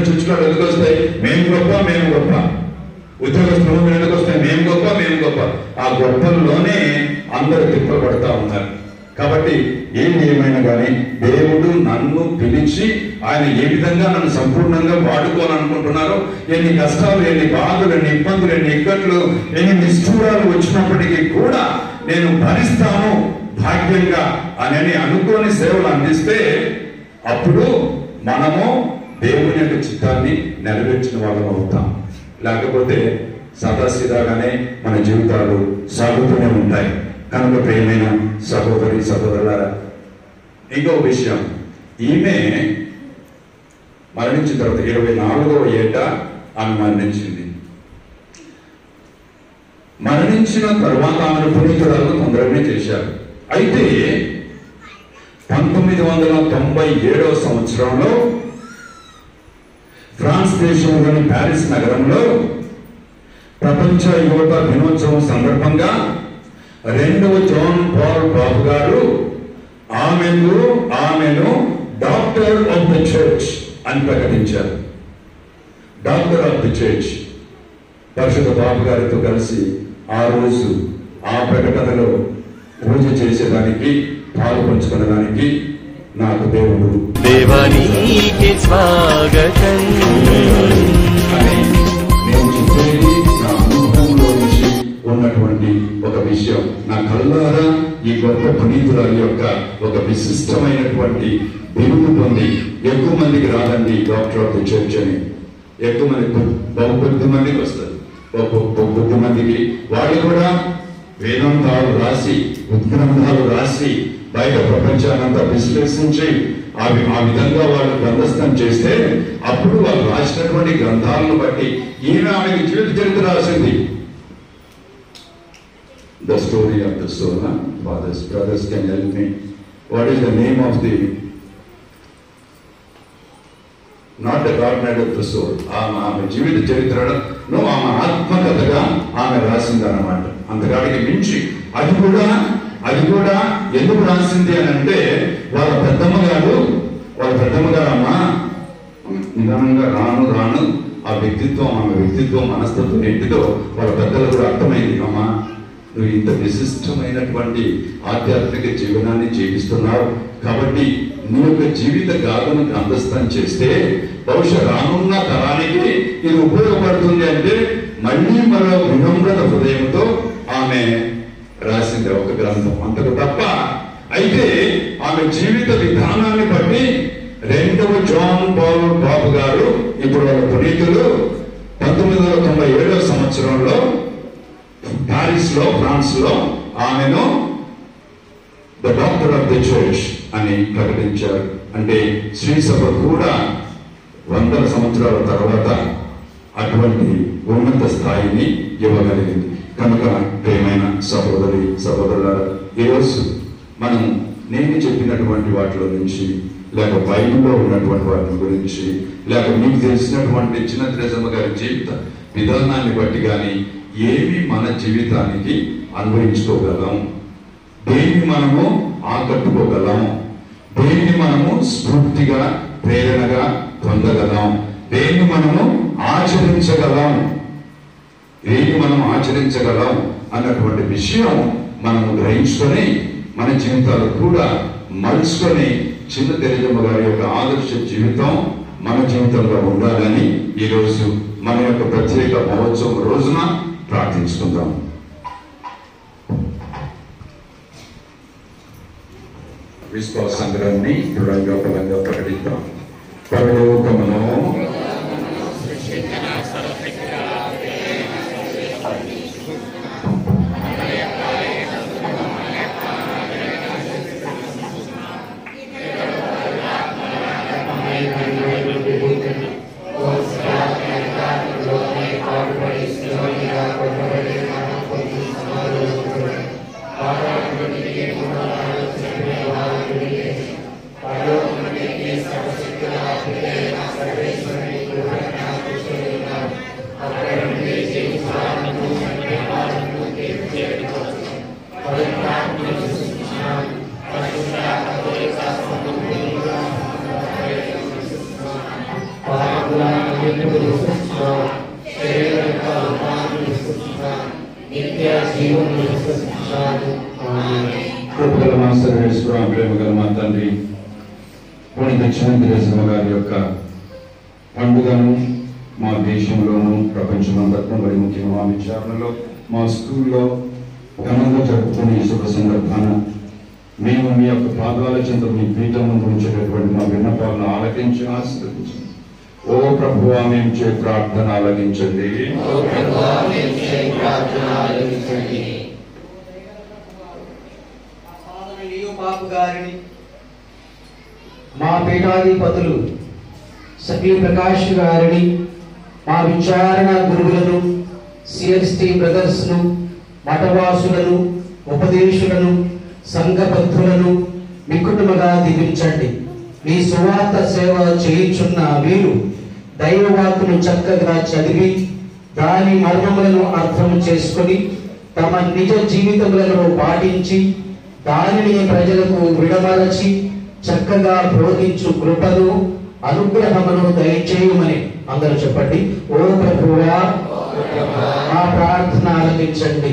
చుచ్చుకోవడం ఎందుకు వస్తాయి? మేము గొప్ప, మేము గొప్ప. ఉద్యోగస్తులు ఎందుకు వస్తాయి? మేము గొప్ప, మేము గొప్ప. ఆ గొప్పల్లోనే అందరూ తిప్పలు పడతా ఉన్నారు. కాబట్టి ఏది ఏమైనా కానీ దేవుడు నన్ను పిలిచి ఆయన ఏ విధంగా నన్ను సంపూర్ణంగా వాడుకోవాలనుకుంటున్నారో, ఎన్ని కష్టాలు, ఎన్ని బాధలు, ఎన్ని ఇబ్బందులు, ఎన్ని ఇక్కట్లు, ఎన్ని నిష్ఠూరాలు వచ్చినప్పటికీ కూడా నేను భరిస్తాను భాగ్యంగా అని అనుకోని సేవలు అందిస్తే అప్పుడు మనము దేవుని యొక్క చిత్తాన్ని నెరవేర్చిన వాళ్ళం అవుతాం. లేకపోతే సదాసిదాగానే మన జీవితాలు సాగుతూనే ఉంటాయి. కనుక ప్రియమైన సహోదరి సహోదరులారా, ఇంకో విషయం, ఈమె మరణించిన తర్వాత 24వ ఏట ఆమె మరణించింది. మరణించిన తర్వాత ఆమెను పునీతురాలను తొందరగానే చేశారు. అయితే 1997వ సంవత్సరంలో ఫ్రాన్స్ దేశంలోని ప్యారిస్ నగరంలో ప్రపంచ యువత దినోత్సవం సందర్భంగా 2వ జాన్ పాల్ బాబు గారు ఆమెను డాక్టర్ ఆఫ్ ద చర్చ్ అని ప్రకటించారు. Doctor of the church. పరిశుద్ధ బాబు గారితో కలిసి ఆ రోజు ఆ ప్రకటనలో పూజ చేసేదానికి, పాలు పంచుకోవడానికి నాకు దేవుడు దేవానికి స్వాగతం నేను చెప్పేది నా అనుభవంలో నుంచి ఉన్నటువంటి ఒక విషయం. నా కళ్ళారా ఈ గొప్ప పునీతురాలి యొక్క ఒక విశిష్టమైనటువంటి బిరుదు పొంది, ఎక్కువ మందికి రాదండి డాక్టర్ ఆఫ్ ది చర్చ్ అని. ఎక్కువ మంది, కొద్ది మందికి వస్తుంది. కొద్ది మందికి వాళ్ళు కూడా వేదాంతాలు రాసి, ఉద్గ్రంథాలు రాసి, బయట ప్రపంచానంతా విశ్లేషించి ఆ విధంగా వాళ్ళు గ్రంథస్థం చేస్తే అప్పుడు వాళ్ళు రాసినటువంటి గ్రంథాలను బట్టి ఆమెకి జీవిత చరిత్ర రాసింది. The story of the soul. Fathers, brothers can help me. What is the name of the, not the God-night of the soul. ఆమె జీవిత చరిత్రను ఆమె ఆత్మకథగా ఆమె రాసింది అన్నమాట. అంతకాడికి మించి అది కూడా ఎందుకు రాసింది అని అంటే, వాళ్ళ పెద్దమ్మ గారు అమ్మ నిదానంగా రాను ఆ వ్యక్తిత్వం, ఆమె వ్యక్తిత్వం, మనస్తత్వం ఏంటిదో వాళ్ళ పెద్దలు కూడా అర్థమైంది. అమ్మ, నువ్వు ఇంత విశిష్టమైనటువంటి ఆధ్యాత్మిక జీవనాన్ని జీవిస్తున్నావు కాబట్టి నీ యొక్క జీవిత గాథను గ్రంథస్థం చేస్తే బహుశా రానున్న తరానికి ఇది ఉపయోగపడుతుంది అంటే మళ్ళీ మరో వినమ్రత హృదయంతో ఆమె రాసింది ఒక గ్రంథం, అంతకు తప్ప. అయితే ఆమె జీవిత విధానాన్ని బట్టి 2వ జాన్ పాల్ బాబు గారు, ఇప్పుడు వాళ్ళ పునీతులు, 1997వ సంవత్సరంలో ప్యారిస్ లో, ఫ్రాన్స్ లో ఆమెను the doctor of the church అని ప్రకటించారు. అంటే శ్రీ సభ కూడా 100 సంవత్సరాల తర్వాత అటువంటి ఉన్నత స్థాయిని ఇవ్వగలిగింది. కనుక ప్రియమైన సహోదరి సహోదరులారా, ఈరోజు మనం నేను చెప్పినటువంటి వాటిలో నుంచి, లేక బైబిల్లో ఉన్నటువంటి వాటి గురించి, లేక మీకు తెలిసినటువంటి చిన్న తెరేసమ్మ గారి జీవిత విధానాన్ని బట్టి కానీ ఏమి మన జీవితానికి అన్వయించుకోగలం, దేన్ని మనము ఆకట్టుకోగలం, దేన్ని మనము స్ఫూర్తిగా ప్రేరణగా పొందగలం, దేన్ని మనము ఆచరించగలం అన్నటువంటి విషయం మనము గ్రహించుకొని మన జీవితాలు కూడా మలుచుకొని చిన్న తెరేసమ్మ గారి యొక్క ఆదర్శ జీవితం మన జీవితంలో ఉండాలని ఈరోజు మన యొక్క ప్రత్యేక మహోత్సవం రోజున ప్రార్థించుకుందాం. విశ్వాస సంగ్రహాన్ని దృఢంగా బలంగా ప్రకటిద్దాం. పరలోకమును Amen. కృపగల మా సర్వేశ్వర ప్రేమగల మా తండ్రి పుణ్య దక్షిణేశ్వర గారి యొక్క పండుగను మా దేశంలోను ప్రపంచమంతటా మరి ముఖ్యంగా మా విచారణలో మా స్కూల్లో ఘనంగా జరుపుకునే ఈ శుభ సందర్భాన మేము మీ యొక్క పాదాల చెంత మీ పీఠం ముందు ఉంచేటటువంటి మా విన్నపాలను ఆలకించి ఆశీర్వదించండి. ఓ ప్రభువా మేము చే ప్రార్థన ఆలకించండి. మా పీఠాధిపతులు సఖీ ప్రకాష్ గారిని, మా విచారణ గురువులను, సిఎస్టీ బ్రదర్స్ను, మఠవాసులను, ఉపదేశులను, సంఘబద్ధులను మీ కుటుంబగా దీవించండి. మీ సువార్త సేవ చేయుచున్న వీరు దైవవాక్కును చక్కగా చదివి దాని మర్మములను అర్థం చేసుకొని తమ నిజ జీవితములలో పాటించి దానిని ప్రజలకు విడమరచి చక్కగా బోధించు కృపను అనుగ్రహమును దయచేయమని అందరూ చెప్పండి. ఓ ప్రభువా మా ప్రార్థన ఆలకించండి.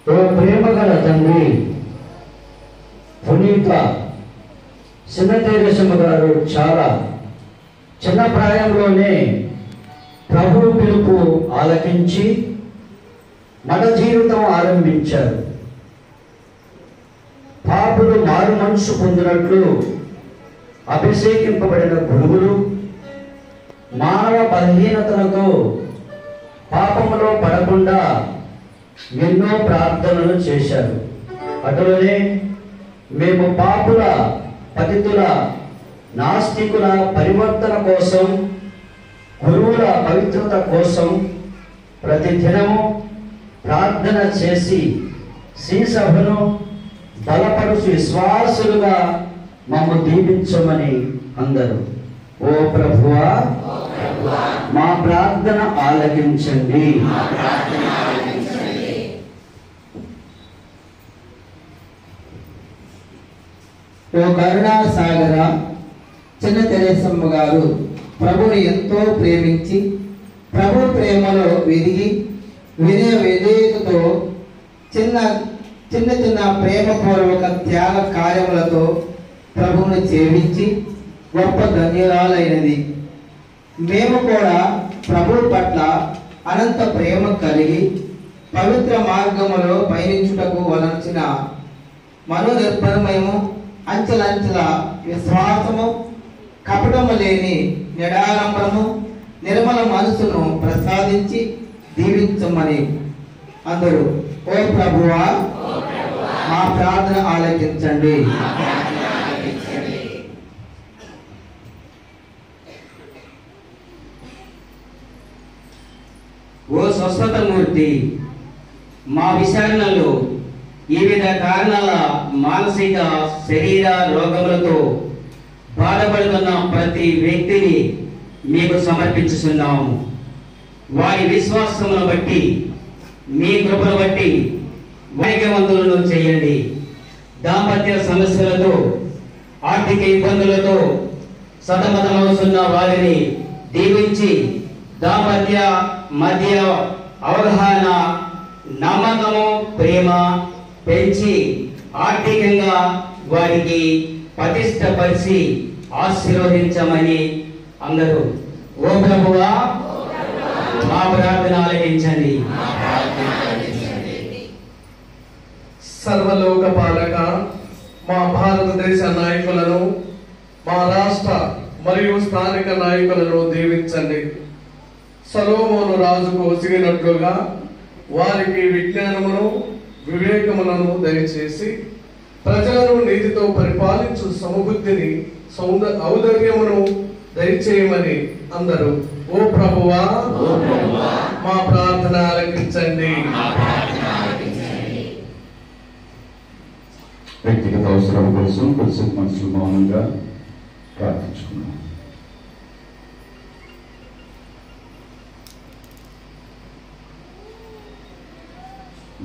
ఓ ప్రేమగల తండ్రి, పునీత సిన్నతేరసమ్మ గారు చాలా చిన్న ప్రాయంలోనే ప్రభు పిలుపు ఆలకించి మత జీవితం ఆరంభించారు. పాపులు మారు మనసు పొందినట్లు అభిషేకింపబడిన గురువులు మానవ బలహీనతలతో పాపములో పడకుండా ఎన్నో ప్రార్థనలు చేశారు. అటులోనే మేము పాపుల, పతితుల, నాస్తికుల పరివర్తన కోసం, గురువుల పవిత్రత కోసం ప్రతి దినము ప్రార్థన చేసి శ్రీసభను బలపరుచు విశ్వాసులుగా మమ్ము దీవించమని అందరూ. ఓ ప్రభువా మా ప్రార్థన ఆలకించండి. ఓ కరుణా సాగర చిన్న తెరేసమ్మ గారు ప్రభుని ఎంతో ప్రేమించి ప్రభు ప్రేమలో విరిగి విధేయతతో చిన్న చిన్న చిన్న ప్రేమపూర్వక త్యాగ కార్యములతో ప్రభువుని సేవించి గొప్ప ధన్యురాలైనది. మేము కూడా ప్రభు పట్ల అనంత ప్రేమ కలిగి పవిత్ర మార్గములో పయనించుటకు వలసిన మనోనిర్భరమయము, అంచెలంచెల విశ్వాసము, కపటము లేని నిడారంభము, నిర్మల మనసును ప్రసాదించి దీవించమని అందరూ. ఓ ప్రభువా మా ప్రార్థన ఆలకించండి. ఓ స్వస్థత మూర్తి, మా విచారణలో వివిధ కారణాల మానసిక శరీర రోగములతో బాధపడుతున్న ప్రతి వ్యక్తిని మీకు సమర్పించుతున్నాము. వారి విశ్వాసమును బట్టి, మీ కృపను బట్టి వైద్యవంతులను చేయండి. దాంపత్య సమస్యలతో, ఆర్థిక ఇబ్బందులతో సతమతమవుతున్న వారిని దీవించి దాంపత్య మధ్య అవగాహన, నమ్మకము, ప్రేమ పెంచి ఆర్థికంగా వారికి పటిష్టపరిచి ఆశీర్వదించమని అందరూ. ఓ ప్రభువా మా ప్రార్థన ఆలకించండి. సర్వలోక పాలక మా భారతదేశ నాయకులను, మా రాష్ట్ర మరియు స్థానిక నాయకులను దీవించండి. సొలొమోను రాజుకు ఒసిగినట్లుగా వారికి విజ్ఞానమును, వివేకములను దయచేసి ప్రజలను నీతితో పరిపాలించు సమబుద్ధిని, ఔదార్యమును దయచేయమని అందరూ. ఓ ప్రభువా మా ప్రార్థన ఆలకించండి. వ్యక్తిగత అవసరం కోసం కొద్దిసేపు మనసులు మౌనంగా ప్రార్థించుకున్నాం.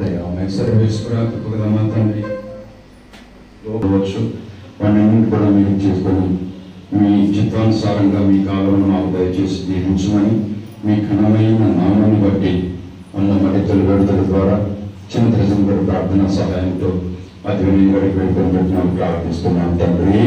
దయామయ సర్వేశ్వర కృపగల మా తండ్రి, వాటిని కూడా మీరు చేసుకొని మీ చిత్తానుసారంగా మీ కాలంలో మాకు దయచేసి దీవించమని మీ ఘనమైన నామాన్ని బట్టి అన్న మడితలు విడుదల ద్వారా చిన్న ప్రజల ప్రార్థన సహాయంతో అతి వినయంగా పెట్టుకుని ప్రార్థిస్తున్నాం తండ్రి.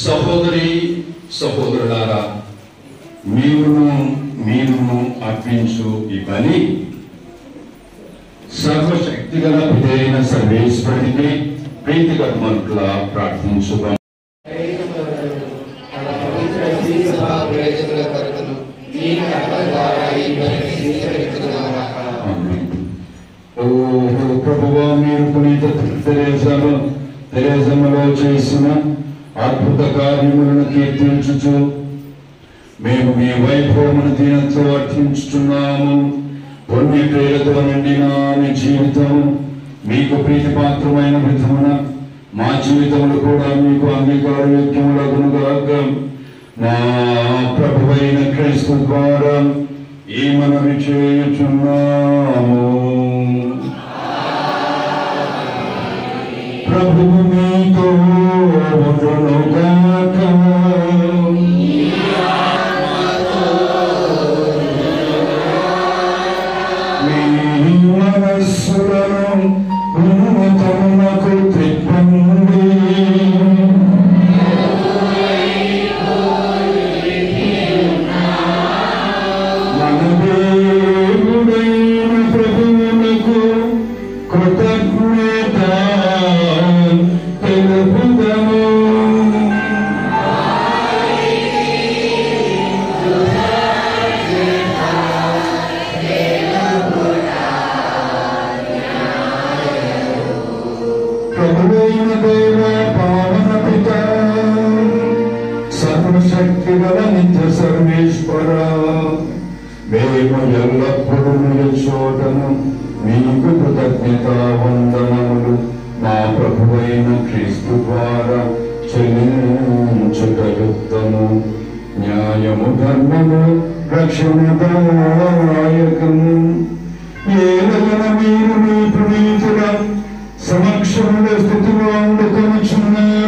సహోదరి సహోదరులారా, మీరును అర్పించు ఈ బలి సర్వశక్తిగల పితైన సర్వేశ్వరునికి ప్రీతికరమట్లా ప్రార్థించుదాం. ఓహో ప్రభువా, మీరు పునీత తెరేజములో చేసిన అద్భుత కార్యములను కీర్తించుచు మేము మీ వైభవమును దీనతో అర్థించుతున్నాము. పుణ్య క్రియలతో నిండిన మీ జీవితం మీకు ప్రీతిపాత్రమైన విధమున మా జీవితములు కూడా మీకు అంగీకారయోగ్యములగునుగాక. మా ప్రభువైన క్రీస్తు ద్వారా ఈ మనవి చేయుచున్నాము. ప్రభువు మీతో ఉండునుగాక. మీ మనస్సులను ఉన్నతమునకు త్రిప్పండి. మన దేవుడైన ప్రభువునకు కృతజ్ఞత తెలుపుదము. ప్రభువైన దేవ పావన పిత సర్వశక్తిగల నిత్య సర్వేశ్వర, మేము ఎల్లప్పుడూ నిలుచోటను మీకు కృతజ్ఞత వందనములు మా ప్రభువైన క్రీస్తు ద్వారా చెల్లించుటయుక్తము, న్యాయము ధర్మము రక్షణదాయకము. ఏలైనా మీరు మీ పునీతుల సమక్షంలో స్థితిలో అందుకొనుచున్నారు.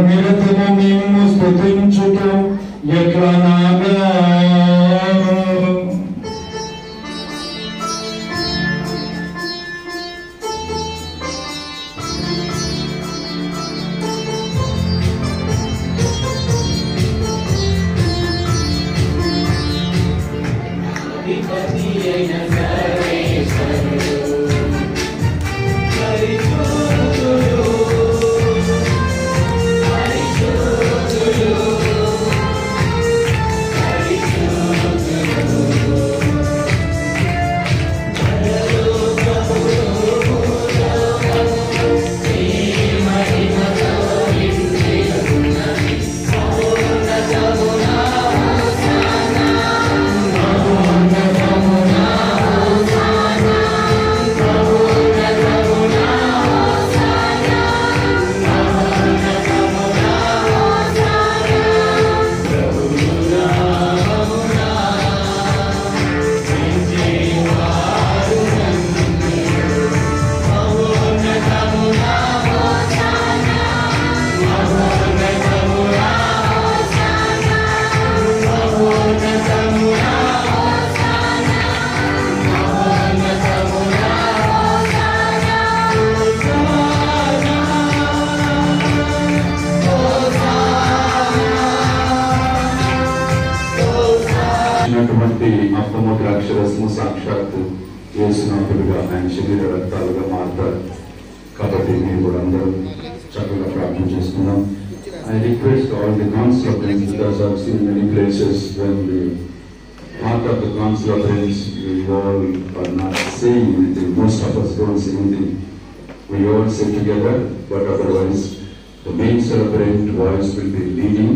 నిరతము మేము స్తుతించుట ఎట్లా నాగా అప్పము ద్రాక్షరసము సాక్షాత్తు యేసునాథుడుగా ఆయన శరీర రక్తాలుగా మారుతారు. కాబట్టి మీరు కూడా అందరూ చక్కగా ప్రార్థన చేసుకున్నాం. I request all the council of friends, because I've seen many places when the heart of the council of friends, we all are not saying anything. Most of us don't say anything. We all sit together, but otherwise the main celebrant voice will be leading,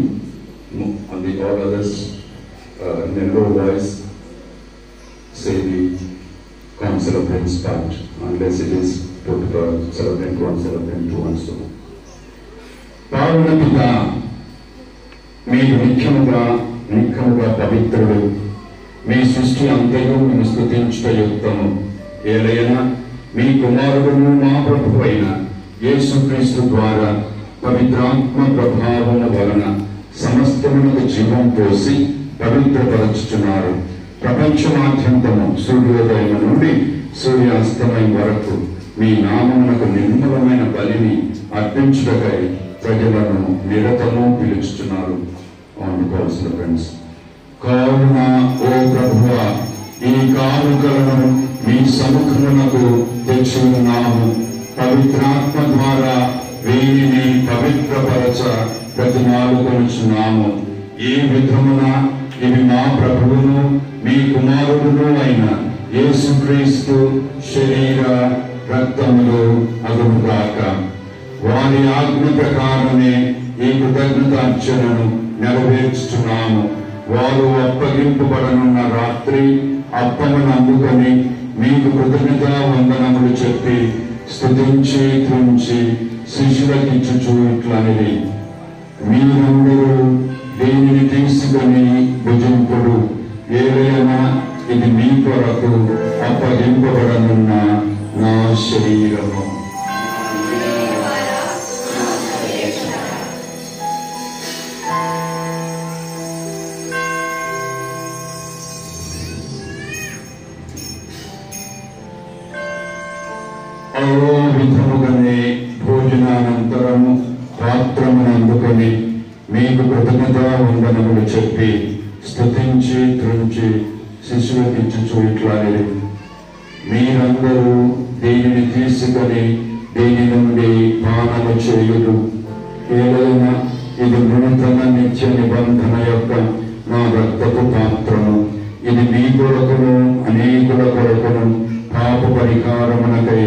and the all others in a low voice say the council of friends part, unless it is put to celebrant one, celebrant two, and so on. పావన పిత మీరు నిత్యముగా పవిత్రుడు. మీ సృష్టి అంతయు మేము స్తుతించుట యుక్తము. ఏలైనా మీ కుమారుడును మా ప్రభువు అయిన యేసుక్రీస్తు ద్వారా పవిత్రాత్మ ప్రభావము వలన సమస్తమునకు జీవం పోసి పవిత్రపరచుచున్నారు. ప్రపంచమాద్యంతము సూర్యోదయం నుండి సూర్యాస్తమయం వరకు మీ నామమునకు నిర్మలమైన బలిని అర్పించుటకై ప్రజలను నిరతము పిలుచుతున్నారు. అందుకోవాల్సిన ఫ్రెండ్స్, కావున ఓ ప్రభువా, ఈ కానుకలను మీ సముఖమునకు తెచ్చి ఉన్నాము. పవిత్రాత్మ ద్వారా వీరిని పవిత్రపరచ బ్రతిమాలుకొనుచున్నాము. ఈ విధమున ఇవి మా ప్రభువును మీ కుమారుడును అయిన యేసుక్రీస్తు శరీర రక్తములు అగుగాక. వారి ఆజ్ఞ ప్రకారమే ఈ కృతజ్ఞతార్చనను నెరవేర్చుతున్నాము. వారు అప్పగింపబడనున్న రాత్రి అప్పమును అందుకొని మీకు కృతజ్ఞతా వందనములు చెప్పి స్తుతించి త్రుంచి శిష్యులకిచ్చుచు ఇట్లనిది, మీరందరూ దీనిని తీసుకొని భుజింపుడు. ఏలైనా ఇది మీ కొరకు అప్పగింపబడనున్న నా శరీరము. విధముగానే భోజనానంతరము పాత్రమును అందుకొని మీకు కృతజ్ఞతా వందనములు చెప్పి స్తుతించి త్రుంచి శిశువుకిచ్చుచు ఇట్లనిది, మీరందరూ దీనిని తీసుకొని దీని నుండి పానము చేయుదు. ఏదైనా ఇది నూతన నిత్య నిబంధన యొక్క నా రక్తపు పాత్రము. ఇది మీ కొరకును అనేకుల కొరకును పాప పరిహారమునకై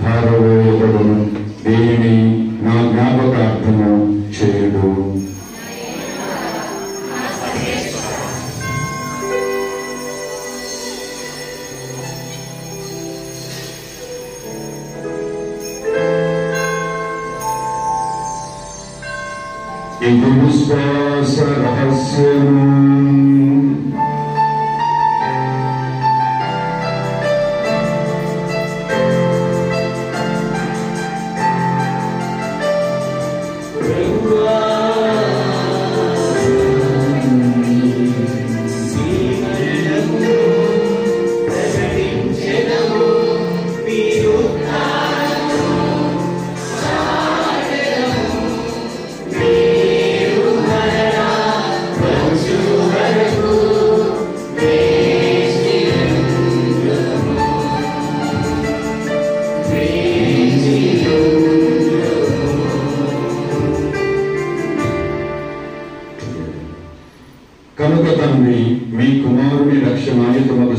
ధారవేయబడును. దీనిని నా జ్ఞాపకార్థము చేయుడు. ఇది విశ్వాస రహస్యము. ప్రభువా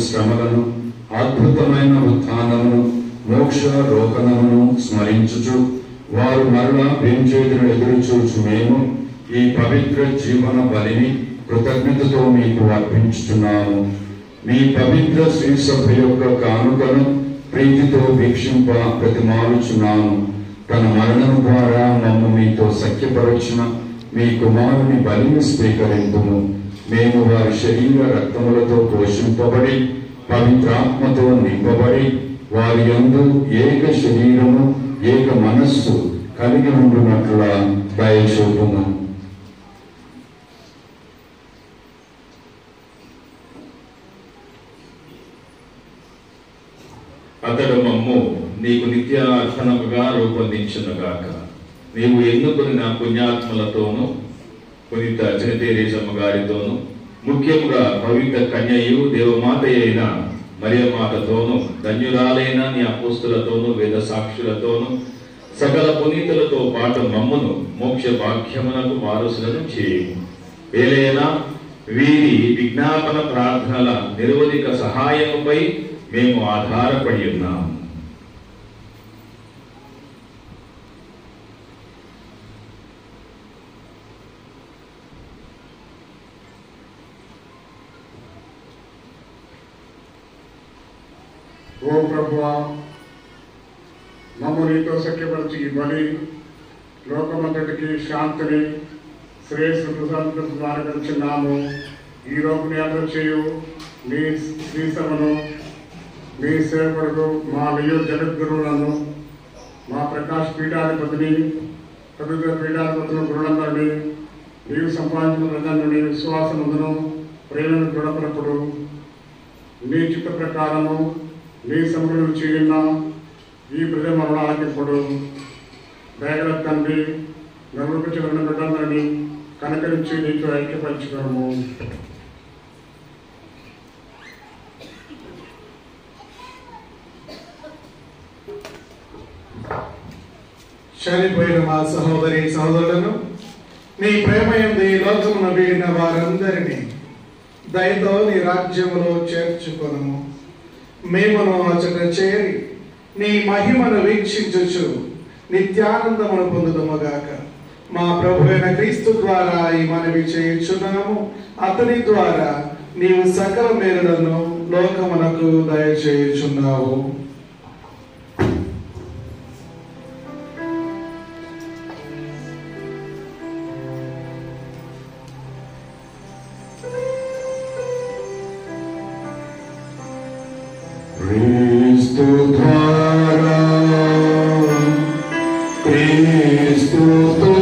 శ్రమలను, అద్భుతమైన ఉత్థానమును, మోక్ష రోకనమును స్మరించుచు వారు మరలా వేంచేతును ఎదురు చూచు మేము ఈ పవిత్ర జీవన బలిని కృతజ్ఞతతో మీకు అర్పించుచున్నాము. మీ పవిత్ర శ్రీ సభ యొక్క కానుకను ప్రీతితో వీక్షింప ప్రతిమాలుచున్నాము. తన మరణం ద్వారా మమ్ము మీతో సఖ్యపరచిన మీ కుమారుని బలిని స్వీకరింతుము. మేము వారి శరీర రక్తములతో పోషింపబడి పవిత్రాత్మతో నింపబడి వారి యందు ఏక శరీరము ఏక మనస్సు కలిగి ఉండునట్లుగా దయచూపుము. అతడు మమ్ము నీకు నిత్య అర్పణముగా రూపొందించునుగాక. నీవు ఎన్నుకున్న పుణ్యాత్మలతోనూ పునీత చనితేరేజమ్మ గారితోనూ ముఖ్యముగా పవిత్ర కన్యయు దేవమాత అయిన మరియమాతతోనూ ధన్యురాలైన నీ అపోస్తులతోనూ వేద సాక్షులతోనూ సకల పునీతులతో పాటు మమ్మును మోక్ష భాగ్యమునకు వారసులను చేయము. ఏలైనా వీరి విజ్ఞాపన ప్రార్థనల నిరవధిక సహాయముపై మేము ఆధారపడి ఉన్నాము. ఓ ప్రభువా, మమ్ము నీతో సఖ్యపరిచి ఈ బలి లోకమంతటికి శాంతిని శ్రేయస్సు ప్రసాదించున్నాము. ఈ రోజు యాత్ర చేయు నీ శ్రీసభను, మీ సేవకుడు మా నియో జగద్గురువులను, మా ప్రకాశ్ పీఠాధిపతిని, పవిత్ర పీఠాధిపతులను గురులందరినీ నీవు సంపాదించిన ప్రజలను విశ్వాసముందును ప్రేమను దృఢపరపుడు. నీ చిత్త ప్రకారము నీ సమయంలో చేయున్న ఈ ప్రజల మరణాలకిప్పుడు దయగల తండ్రి నలుగురు బిడ్డలందరినీ కనకరించి నీకు ఐక్యపరచుకోము. చనిపోయిన మా సహోదరి సహోదరులను నీ ప్రేమయందు ఈ లోకమున వీడిన వారందరినీ దయతో నీ రాజ్యములో చేర్చుకొనుము. మేమును అచట చేరి నీ మహిమను వీక్షించుచు నిత్యానందమును పొందుదముగాక. మా ప్రభు అయిన క్రీస్తు ద్వారా ఈ మనవి చేయుచున్నాము. అతని ద్వారా నీవు సకల మేలులను లోకమునకు దయచేయుచున్నావు. Cristo ద్వారా క్రీస్తుతో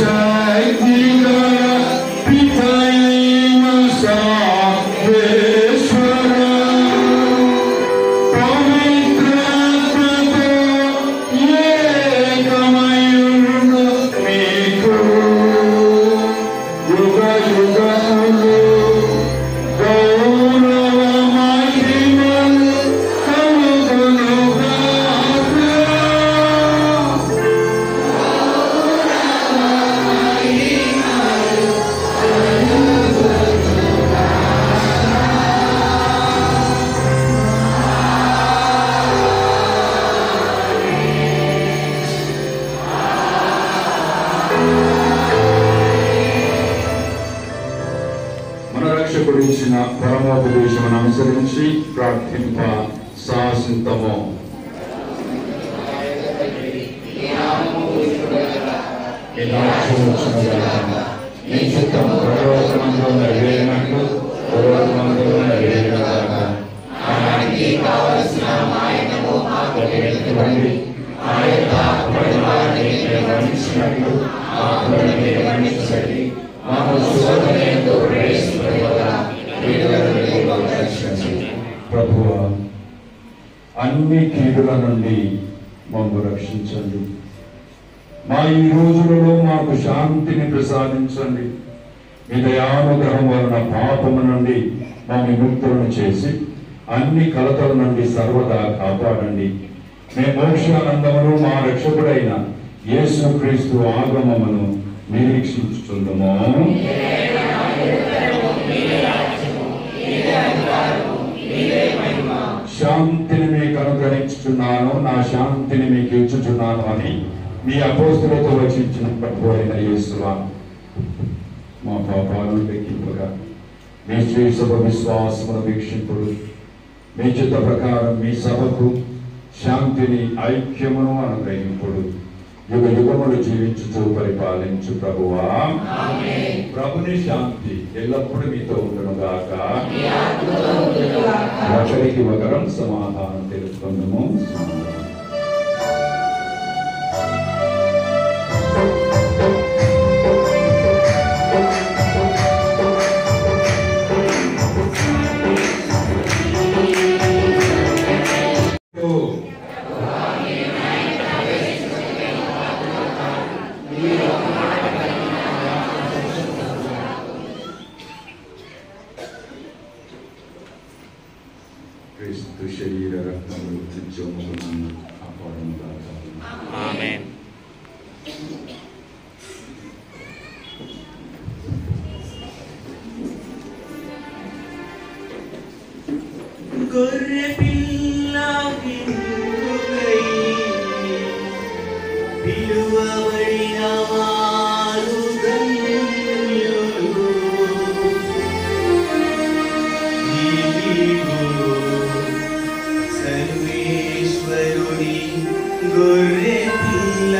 సర్వశక్తిగా పితైన సర్వేశ్వర పవిత్రాత్మతో ఏకమయుండు మీకు యుగ యుగములు గౌరవ మహిమలు కలుగునుగాక. మన రక్షకుడు ఇచ్చిన పరమోపదేశమును అనుసరించి ప్రార్థింప సాహసింతము. నీ చిత్తము పరలోకమందు నెరవేరినట్లు పరలోకమందు నెరవేరుగాక. ఆయనకి కావలసిన మాయనము మాకు నేర్పివ్వండి. ఆయన పరిమాణాన్ని నిర్వహించినట్లు మాకు నిర్వహించండి. మాకు శోధనయందు ప్రవేశింపనివ్వగా కీడులను రక్షించండి. ప్రభువా, అన్ని కీడుల నుండి మమ్ము రక్షించండి. మా ఈ రోజులలో మాకు శాంతిని ప్రసాదించండి. మీ దయానుగ్రహం వలన పాపము నుండి మా విముక్తులను చేసి అన్ని కలతల నుండి సర్వదా కాపాడండి. మీ మోక్షానందమును మా రక్షకుడైన యేసుక్రీస్తు ఆగమమును నిరీక్షించుచుందుము. శాంతిని మీకు అనుగ్రహించుచున్నాను, నా శాంతిని మీకు ఇచ్చుచున్నాను అని మీ అపోస్తులతో వచించినప్పటి అయిన యేసువా, మా పాపాలను లెక్కింపగా మీ శ్రీ సభ విశ్వాసమును వీక్షింపుడు, మీ చిత్త ప్రకారం మీ సభకు శాంతిని ఐక్యమును అనుగ్రహింపుడు, యుగ యుగములు జీవించుతూ పరిపాలించు ప్రభువా. ప్రభుని శాంతి ఎల్లప్పుడూ మీతో ఉండును గాక. ఒకరికి ఒకరం సమాధానం తెలుసుకుందాము. క్రీస్తు శరీర రక్తములు నిత్యములను కాపాడును గాక. ఆమేన్. గొర్రె పిల్ల విందుకై పిలువబడిన వారు ధన్యులు. ఇదిగో సర్వేశ్వరుని గొర్రె పిల్ల.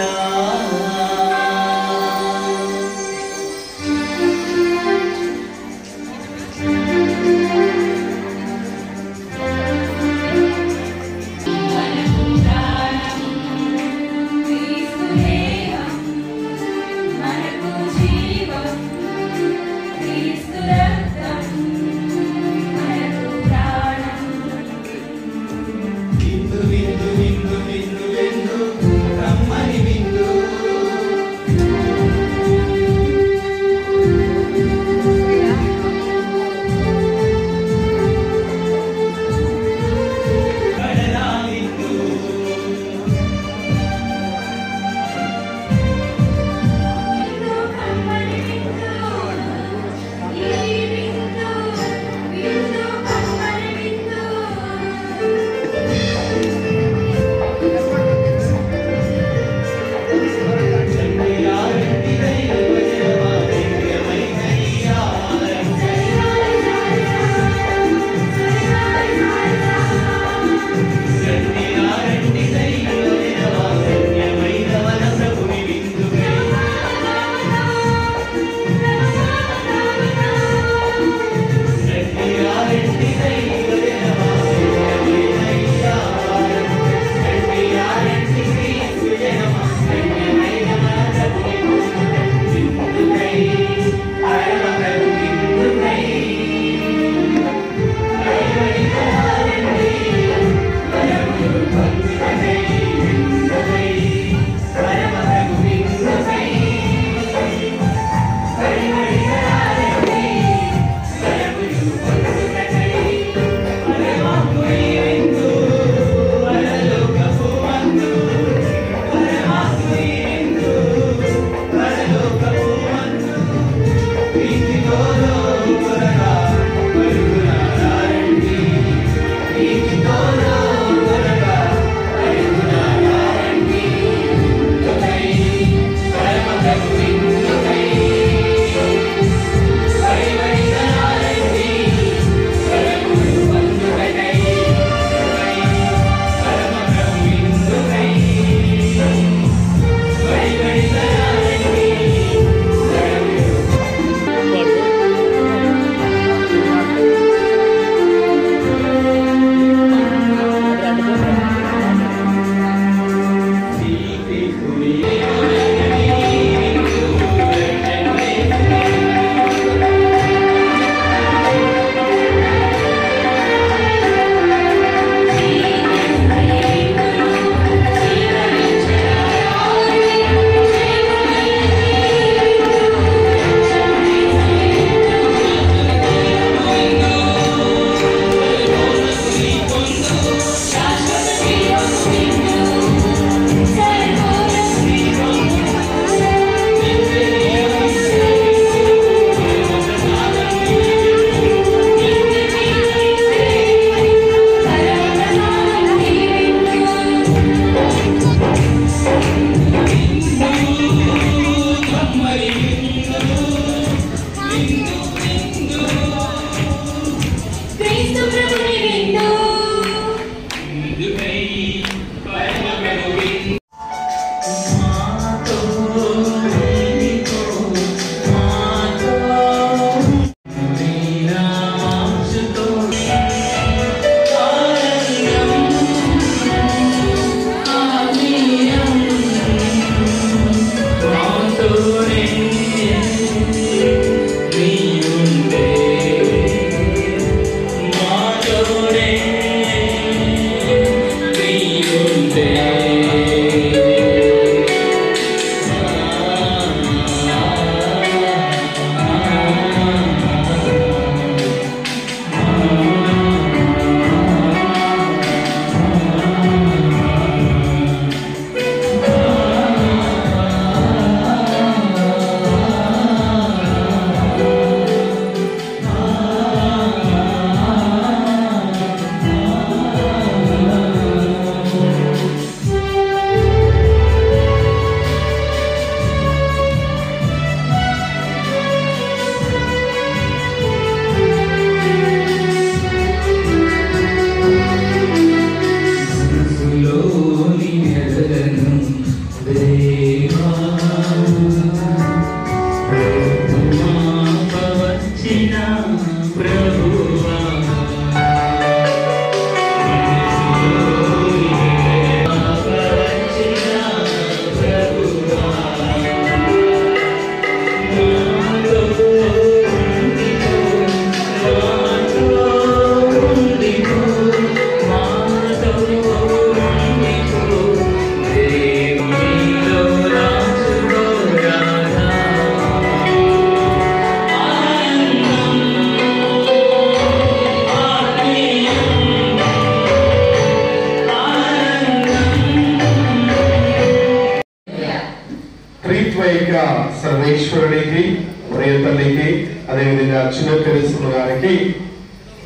సర్వేశ్వరుడికి, ప్రియ తల్లికి, అదేవిధంగా చిన్న తెలుసు గారికి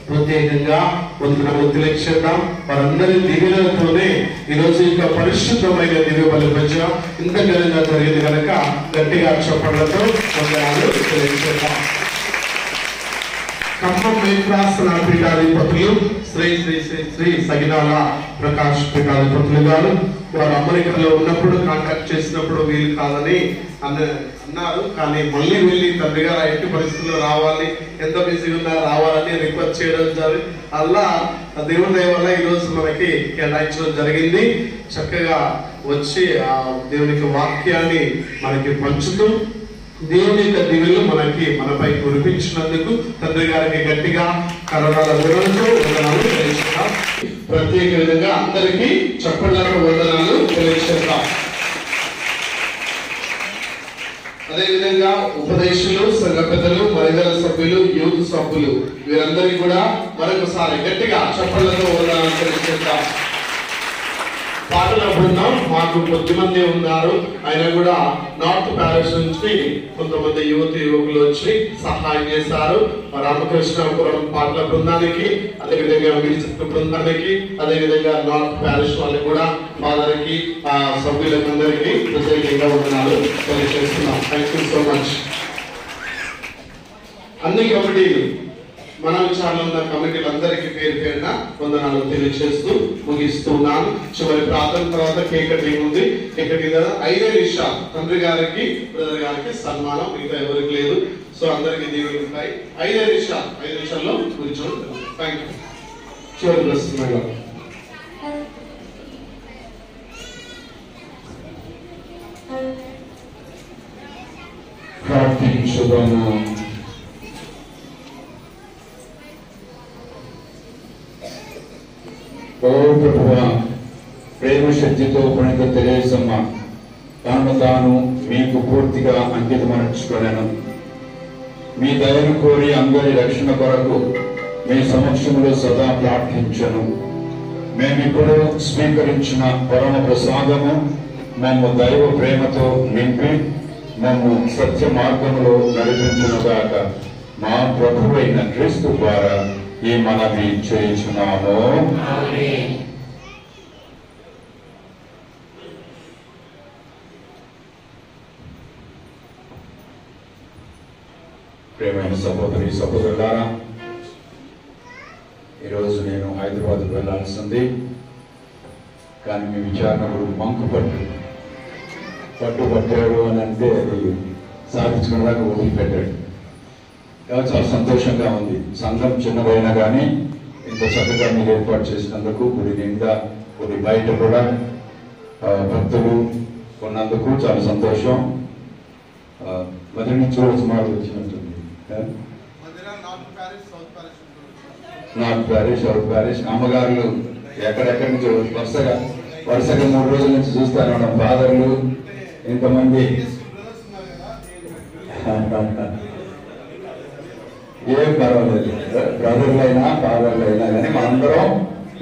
ప్రత్యేకంగా వందనములు తెలియచేద్దాం. వారందరి దీవెనలతోనే ఈరోజు ఇంకా పరిశుద్ధమైన దివ్య బలి పూజ ఇంత ఘనంగా జరిగింది కనుక గట్టిగా చప్పట్లతో వందనాలు తెలియచేద్దాం. ఖమ్మం మేత్రాసన పీఠాధిపతులు శ్రీ శ్రీ శ్రీ శ్రీ సగినాల ప్రకాష్ పీఠాధిపతులు గారు వారు అమెరికాలో ఉన్నప్పుడు కాంటాక్ట్ చేసినప్పుడు వీలు కాదని అన్నారు. కానీ మళ్ళీ వెళ్ళి తండ్రి గారు ఎట్టి పరిస్థితుల్లో రావాలి, ఎంత బిజీగా ఉన్నా రావాలని రిక్వెస్ట్ చేయడం జరిగింది. అలా దేవుని దయ వల్ల ఈ రోజు మనకి కేటాయించడం జరిగింది. చక్కగా వచ్చి ఆ దేవునికి వాక్యాన్ని మనకి పంచుతూ దేవుని యొక్క దివ్యలు మనపై కురిపించినందుకు తండ్రి గారికి గట్టిగా కరోనాల వివరణతో వందనాలు తెలియజేస్తాం. ప్రత్యేక విధంగా అందరికీ చప్పట్లతో వందనాలు తెలియజేస్తాం. అదేవిధంగా ఉపదేశులు, సంఘ పెద్దలు, మహిళల సభ్యులు, యూత్ సభ్యులు వీరందరికీ కూడా మరొకసారి గట్టిగా చప్పట్లతో వందనాలు తెలియజేస్తాం. పాటల బృందం మాకు కొద్దిమంది ఉన్నారు. అయినా కూడా నార్త్ ప్యారిస్ నుంచి కొంతమంది యువకులు వచ్చి సహాయం చేశారు. రామకృష్ణపురం పాటల బృందానికి, అదేవిధంగా విడిచిత్త బృందానికి, అదేవిధంగా నార్త్ ప్యారిస్ వాళ్ళకి కూడా ఫాదర్ కి సభ్యులందరికీ ప్రత్యేకంగా వందనాలు తెలియజేస్తున్నాం. Thank you so much. అన్ని కమిటీలు మన విచారణలో ఉన్న కమిటీలందరికీ పేరు పేరున వందనాలు తెలియజేస్తూ ముగిస్తున్నాను. చివరి ప్రార్థన తర్వాత కేక్ కటింగ్ ఉంది. కేక్ కటింగ్ 5 నిమిషాలు తండ్రి గారికి, బ్రదర్ గారికి సన్మానం, మిగతా ఎవరికి లేదు. సో అందరికీ దీవులు ఉంటాయి. 5 నిమిషాల్లో కూర్చోండి. Thank you. చివరి ప్రశ్న ప్రార్థించుదాము. ఓ ప్రభువా, ప్రేమ శక్తితో పుణిత తెరేసమ్మ తాను తాను మీకు పూర్తిగా అంకితమర్చుకొనెను. మీ దయను కోరి అందరి రక్షణ కొరకు మీ సమక్షంలో సదా ప్రార్థించను. మేమిప్పుడు స్వీకరించిన పరమ ప్రసాదము మమ్ము దైవ ప్రేమతో నింపి మమ్ము సత్య మార్గంలో నడిపించునుగాక. మా ప్రభువైన క్రీస్తు ద్వారా ఈ మనవి చేయుచున్నాము. ప్రియమైన సహోదరి సహోదరులారా, ఈరోజు నేను హైదరాబాద్కు వెళ్లాల్సింది. కానీ మీ విచారణకుడు మంకు పట్టాడు అని అంటే అది సాధించుకునేలాగా వదిలిపెట్టాడు. కాబట్టి చాలా సంతోషంగా ఉంది. సంఘం చిన్నదైనా కానీ ఇంత చక్కగా మీరు ఏర్పాటు చేసినందుకు, గుడి నిండా గుడి బయట కూడా భక్తులు ఉన్నందుకు చాలా సంతోషం. మొదటి నుంచి సుమారు వచ్చినట్టుంది. నార్త్ ప్యారిస్, సౌత్ ప్యారిస్ అమ్మగారులు ఎక్కడెక్కడి నుంచి వరుసగా 3 రోజుల నుంచి చూస్తాను. మన ఫాదర్లు ఇంతమంది ఏం పర్వాలేదు, బ్రదర్లైనా ఫాదర్లైనా కానీ మనందరం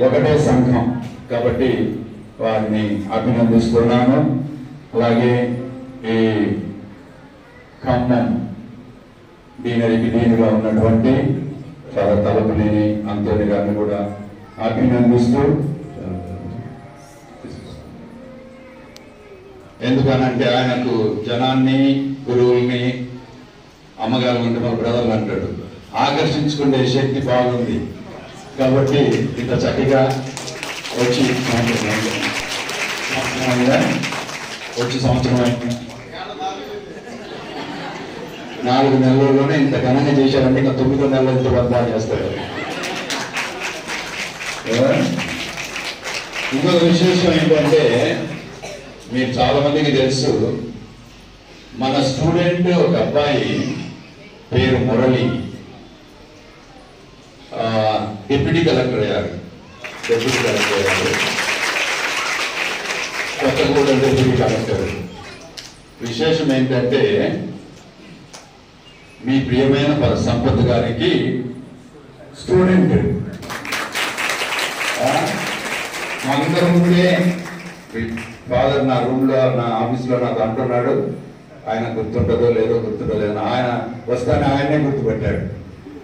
ఒకటే సంఘం కాబట్టి వారిని అభినందిస్తున్నాను. అలాగే ఈ ఖమ్మం డీనరీకి డీనుగా ఉన్నటువంటి చాలా తలపులేని అంతోని గారిని కూడా అభినందిస్తూ, ఎందుకనంటే ఆయనకు జనాన్ని, గురువుల్ని, అమ్మగారు ఉంటే మన బ్రదర్లు అంటాడు, ఆకర్షించుకునే శక్తి బాగుంది. కాబట్టి ఇంత చక్కగా వచ్చి సంవత్సరం 4 నెలల్లోనే ఇంత ఘనంగా చేశారంటే ఇంకా 9 నెలలు ఇంత బాగా చేస్తారు. ఇంకొక విశేషం ఏంటంటే, మీరు చాలా మందికి తెలుసు, మన స్టూడెంట్ ఒక అబ్బాయి పేరు మురళి డిప్యూటీ కలెక్టర్ అయ్యారు. Kothagudem deputy collector. విశేషం ఏంటంటే, మీ ప్రియమైన సంపత్ గారికి స్టూడెంట్ అందరి ముందే ఫాదర్ నా రూమ్ లో, నా ఆఫీస్ లో నాకు అంటున్నాడు, ఆయన గుర్తుంటుందో లేదో గుర్తుండలేదో ఆయన వస్తానే ఆయనే గుర్తుపెట్టాడు.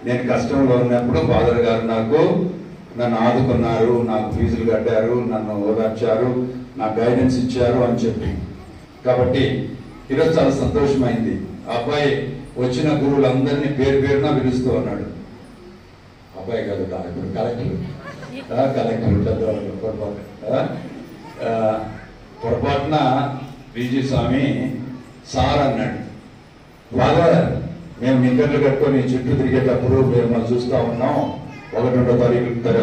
నేను కష్టంలో ఉన్నప్పుడు ఫాదర్ గారు నన్ను ఆదుకున్నారు, నాకు ఫీజులు కట్టారు, నన్ను ఓదార్చారు, నాకు గైడెన్స్ ఇచ్చారు అని చెప్పి. కాబట్టి ఈరోజు చాలా సంతోషమైంది. ఆ అబ్బాయి వచ్చిన గురువులందరినీ పేరు పేరున పిలుస్తూ ఉన్నాడు. అబ్బాయి కాదు, ఇప్పుడు కలెక్టర్ పొరపాటున విజయ స్వామి సార్ అన్నాడు. ఫాదర్, మేము నిక్కర్లు కట్టుకొని చుట్టూ తిరిగేటప్పుడు మేము మనం చూస్తూ ఉన్నాం, 1వ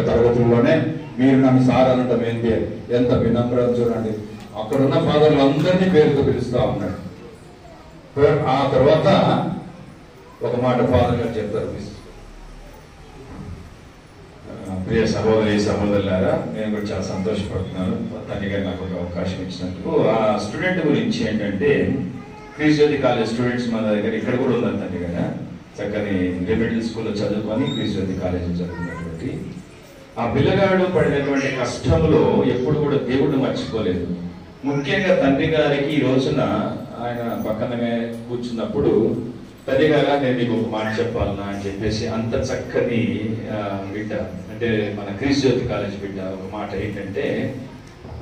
తరగతుల్లోనే మీరు నన్ను సార్ అనడం ఏంటి, ఎంత వినమ్రత చూడండి. అక్కడున్న ఫాదర్లు అందరినీ పేరుతో పిలుస్తూ ఉన్నాడు. ఆ తర్వాత ఒక మాట ఫాదర్ గారు చెప్తారు. ప్రియ సహోదరి సహోదరులారా, నేను కూడా చాలా సంతోషపడుతున్నాను తండ్రి గారు నాకు ఒక అవకాశం ఇచ్చినందుకు. ఆ స్టూడెంట్ గురించి ఏంటంటే, క్రీస్జ్యోతి కాలేజ్ స్టూడెంట్స్ మన దగ్గర ఇక్కడ కూడా ఉన్నారు తండ్రి గారు. చక్కని రెమెడియల్ స్కూల్లో చదువుకొని క్రీస్జ్యోతి కాలేజీలో చదువుకున్నటువంటి ఆ పిల్లగాడు పడినటువంటి కష్టంలో ఎప్పుడు కూడా దేవుడిని మర్చిపోలేదు. ముఖ్యంగా తండ్రి గారికి ఈ రోజున ఆయన పక్కనమే కూర్చున్నప్పుడు, తండ్రి గారా నేను మీకు ఒక మాట చెప్పాలన్నా అని చెప్పేసి అంత చక్కని బిడ్డ అంటే మన క్రీస్జ్యోతి కాలేజ్ బిడ్డ ఒక మాట ఏంటంటే,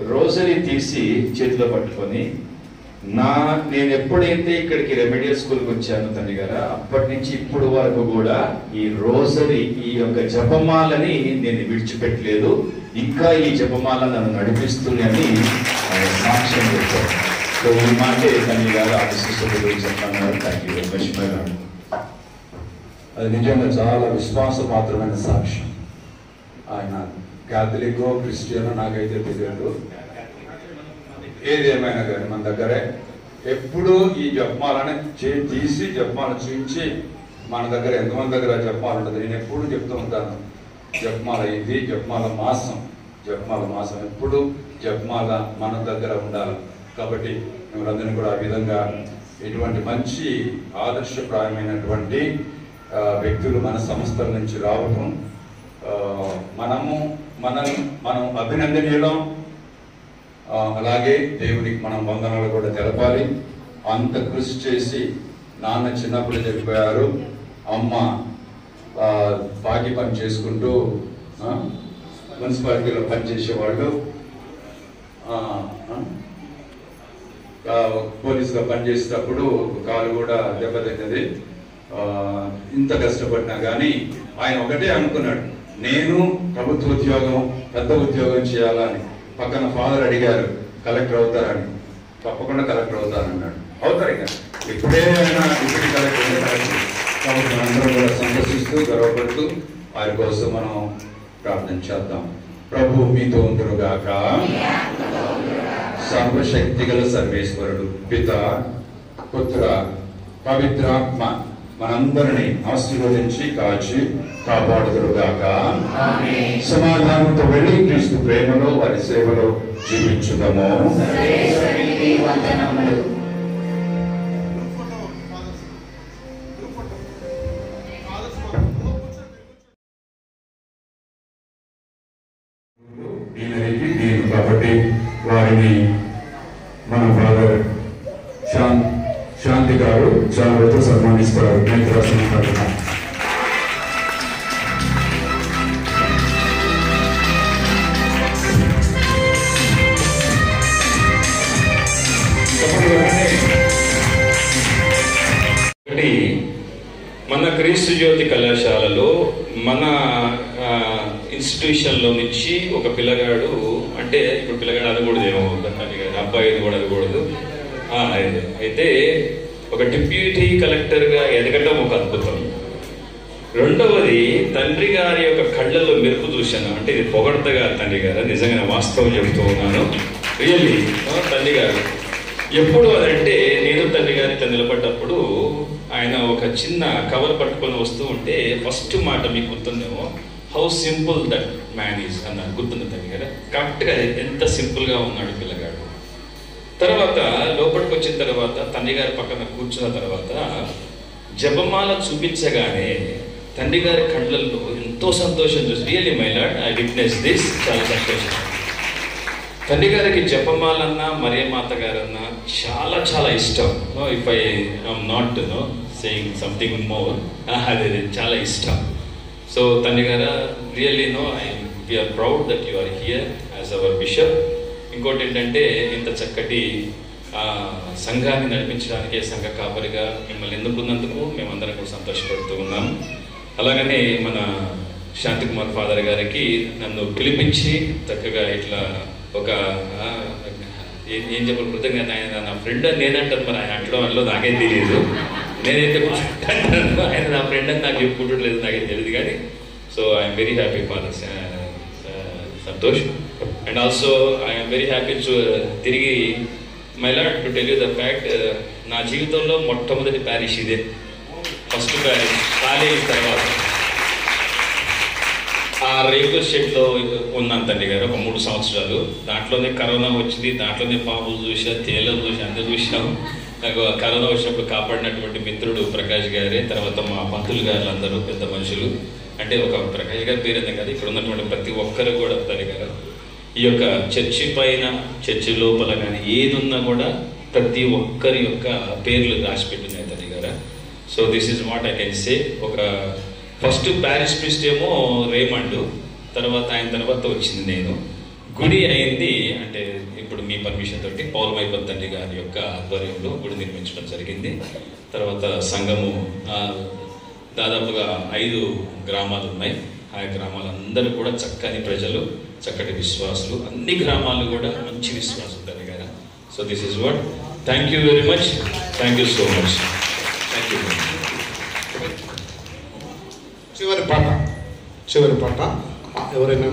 రోజరీ తీసి చేతిలో పట్టుకొని నేను ఎప్పుడైతే ఇక్కడికి రెమెడియల్ స్కూల్కి వచ్చాను తండ్రి గారా, అప్పటి నుంచి ఇప్పుడు వరకు కూడా ఈ రోజరీ ఈ యొక్క జపమాలని నేను విడిచిపెట్టలేదు, ఇంకా ఈ జపమాల నన్ను నడిపిస్తుంది అని సాక్ష్యం చెప్పారు. సో ఈ మాటే తండ్రి గారు ఆశిస్తున్నారు చెప్తున్నారు. Thank you very much my lord. అది నిజంగా చాలా విశ్వాసపాత్రమైన సాక్ష్యం. ఆయన క్యాథలికో క్రిస్టియనో నాకైతే తెలియదు, ఏది ఏమైనా కానీ మన దగ్గరే ఎప్పుడు ఈ జపమాలని తీసి జపమాల చూపించి మన దగ్గర ఎంతమంది దగ్గర జపమాల ఉంటుంది. నేను ఎప్పుడు చెప్తూ ఉంటాను, జపమాల ఇది జపమాల మాసం ఎప్పుడు జపమాల మన దగ్గర ఉండాలి. కాబట్టి మిమ్మల్ందరినీ కూడా ఆ విధంగా ఇటువంటి మంచి ఆదర్శప్రాయమైనటువంటి వ్యక్తులు మన సంస్థల నుంచి రావటం మనం అభినందనీయులం. అలాగే దేవునికి మనం వందనాలు కూడా తెలపాలి. అంత కృషి చేసి నాన్న చిన్నప్పుడు చనిపోయారు, అమ్మ బాకీ పని చేసుకుంటూ మున్సిపాలిటీలో పనిచేసేవాళ్ళు, పోలీసుగా పనిచేసేటప్పుడు కాలు కూడా దెబ్బతిన్నది. ఇంత కష్టపడినా కానీ ఆయన ఒకటే అనుకున్నాడు, నేను ప్రభుత్వ ఉద్యోగం పెద్ద ఉద్యోగం చేయాలని. పక్కన ఫాదర్ అడిగారు కలెక్టర్ అవుతారని, తప్పకుండా కలెక్టర్ అవుతారన్నాడు. అవుతారు ఇక ఇప్పుడే అయినా డిప్యూటీ కలెక్టర్. కాబట్టి మనందరం కూడా సంతోషిస్తూ గర్వపడుతూ వారి కోసం మనం ప్రార్థన చేద్దాం. ప్రభు మీతో ఉందురుగాక. సర్వశక్తిగల సర్వేశ్వరుడు పిత పుత్ర పవిత్రాత్మ మనందరినీ ఆశీర్వదించి కాచి కాపాడుదురుగాక. సమాధానంతో వెళ్ళి క్రీస్తు ప్రేమలో వారి సేవలో జీవించుదాము. కాబట్టి వారిని మన ఫాదర్ శాంతి గారు చాలా సన్మానిస్తారు. నేత్రాసనం తరఫున మన క్రీస్తుజ్యోతి కళాశాలలో మన ఇన్స్టిట్యూషన్లో నుంచి ఒక పిల్లగాడు, అంటే ఇప్పుడు పిల్లగాడు అనకూడదేమో, అబ్బాయి కూడా అనకూడదు, అయితే ఒక డిప్యూటీ కలెక్టర్గా ఎదగటం ఒక అద్భుతం. రెండవది తండ్రి గారి యొక్క కళ్ళల్లో మెరుపు చూశాను. అంటే ఇది పొగడతగా తండ్రి గారు, నిజంగా వాస్తవం చెబుతూ ఉన్నాను. రియల్లీ తండ్రి గారు ఎప్పుడు అదంటే, నేను తండ్రి గారితో నిలబడ్డప్పుడు ఆయన ఒక చిన్న కవర్ పట్టుకొని వస్తూ ఉంటే ఫస్ట్ మాట మీకు గుర్తుందేమో, how simple that man is అన్నారు. గుర్తుంది తండ్రి గారు, కరెక్ట్గా ఎంత సింపుల్గా ఉన్నాడు పిల్లగాడు. తర్వాత లోపలికి వచ్చిన తర్వాత తండ్రి గారి పక్కన కూర్చున్న తర్వాత జపమాల చూపించగానే తండ్రి గారి కళ్ళల్లో ఎంతో సంతోషం చూసి, really my lord, I witness this, చాలా సంతోషం. తండ్రి గారికి జపమాలన్నా మరియమాత గారన్నా చాలా చాలా ఇష్టం. If I I'm not saying something more, అదే చాలా ఇష్టం. సో తండ్రి గారు really we are proud that you are here as our bishop. ఇంకోటి ఏంటంటే ఇంత చక్కటి సంఘాన్ని నడిపించడానికి సంఘ కాపరిగా మిమ్మల్ని ఎన్నుకున్నందుకు మేమందరం కూడా సంతోషపడుతూ ఉన్నాము. అలాగనే మన శాంతికుమార్ ఫాదర్ గారికి నన్ను పిలిపించి చక్కగా ఇట్లా ఒక ఏం చెప్పాలి కృతజ్ఞత, ఆయన నా ఫ్రెండ్ అని నేనంటాను, మరి ఆయన అంటడం వల్ల నాకేం తెలియదు. నేనైతే అంటాను, ఆయన నా ఫ్రెండ్ అని నాకు చెప్పుకుంటలేదు, నాకేం తెలియదు. కానీ so I'm very happy for Santosh. And also I'm very happy తిరిగి my lord to tell you the fact, నా జీవితంలో మొట్టమొదటి ప్యారిష్ ఇదే, ఫస్ట్ ప్యారిష్ కాలేజ్ తర్వాత. ఆ రేకుల షెడ్లో ఉన్నాను తండ్రి గారు ఒక 3 సంవత్సరాలు. దాంట్లోనే కరోనా వచ్చింది, దాంట్లోనే పాములు చూసా, తేలను చూసా, అందరూ చూసాము. నాకు కరోనా వచ్చినప్పుడు కాపాడినటువంటి మిత్రుడు ప్రకాష్ గారే, తర్వాత మా పంతులు గారు అందరూ పెద్ద మనుషులు. అంటే ఒక ప్రకాష్ గారి పేరుంది కదా, ఇక్కడ ఉన్నటువంటి ప్రతి ఒక్కరు కూడా తండ్రి గారు ఈ యొక్క చర్చి పైన, చర్చి లోపల కానీ ఏది ఉన్నా కూడా ప్రతి ఒక్కరి యొక్క పేర్లు రాసిపెట్టున్నాయి తండ్రి గారు. So this is what I can say. ఒక ఫస్ట్ ప్యారిష్ ప్రిస్ట్ ఏమో రేమండ్, తర్వాత ఆయన తర్వాత వచ్చింది నేను. గుడి అయింది అంటే ఇప్పుడు మీ పర్మిషన్ తోటి పౌర్మైపల్ తండ్రి గారి యొక్క ఆధ్వర్యంలో గుడి నిర్మించడం జరిగింది. తర్వాత సంఘము దాదాపుగా 5 గ్రామాలు ఉన్నాయి. ఆ గ్రామాలందరూ కూడా చక్కని ప్రజలు, చక్కటి విశ్వాసులు, అన్ని గ్రామాలు కూడా మంచి విశ్వాసులు తండ్రి గారు. So this is what. Thank you very much, thank you so much, thank you. చివరి పాట ఎవరైనా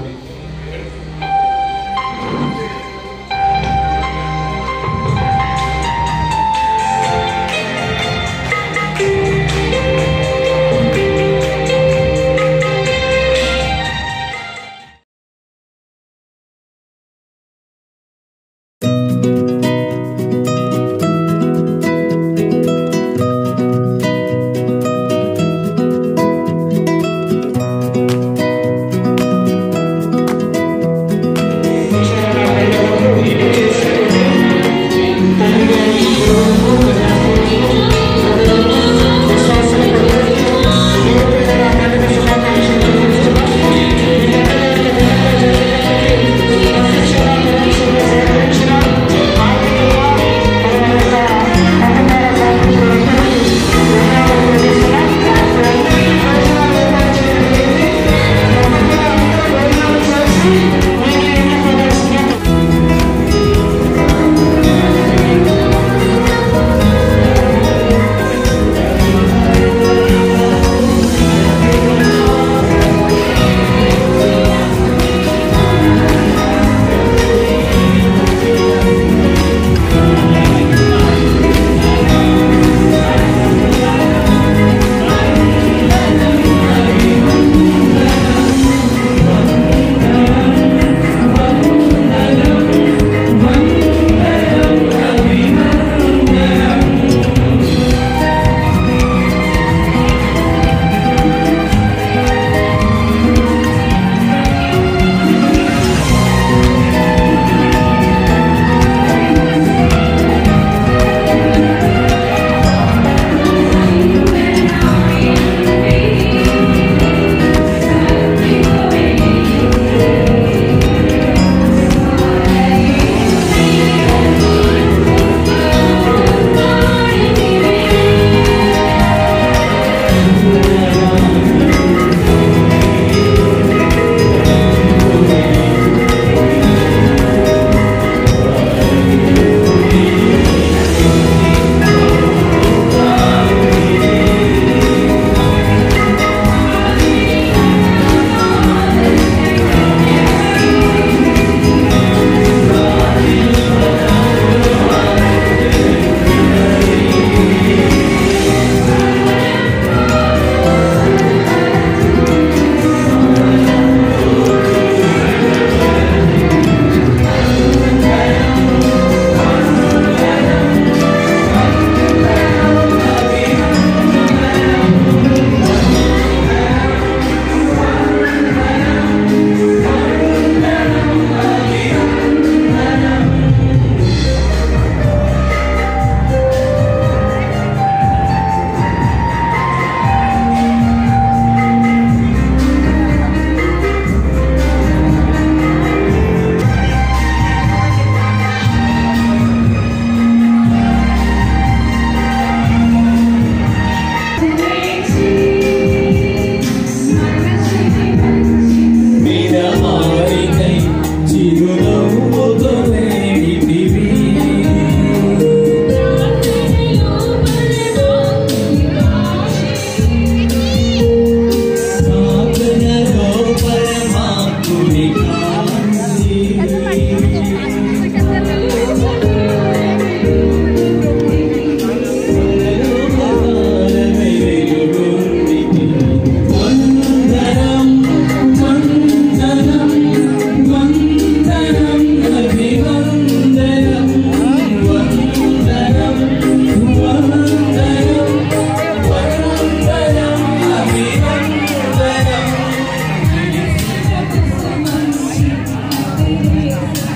Thank you.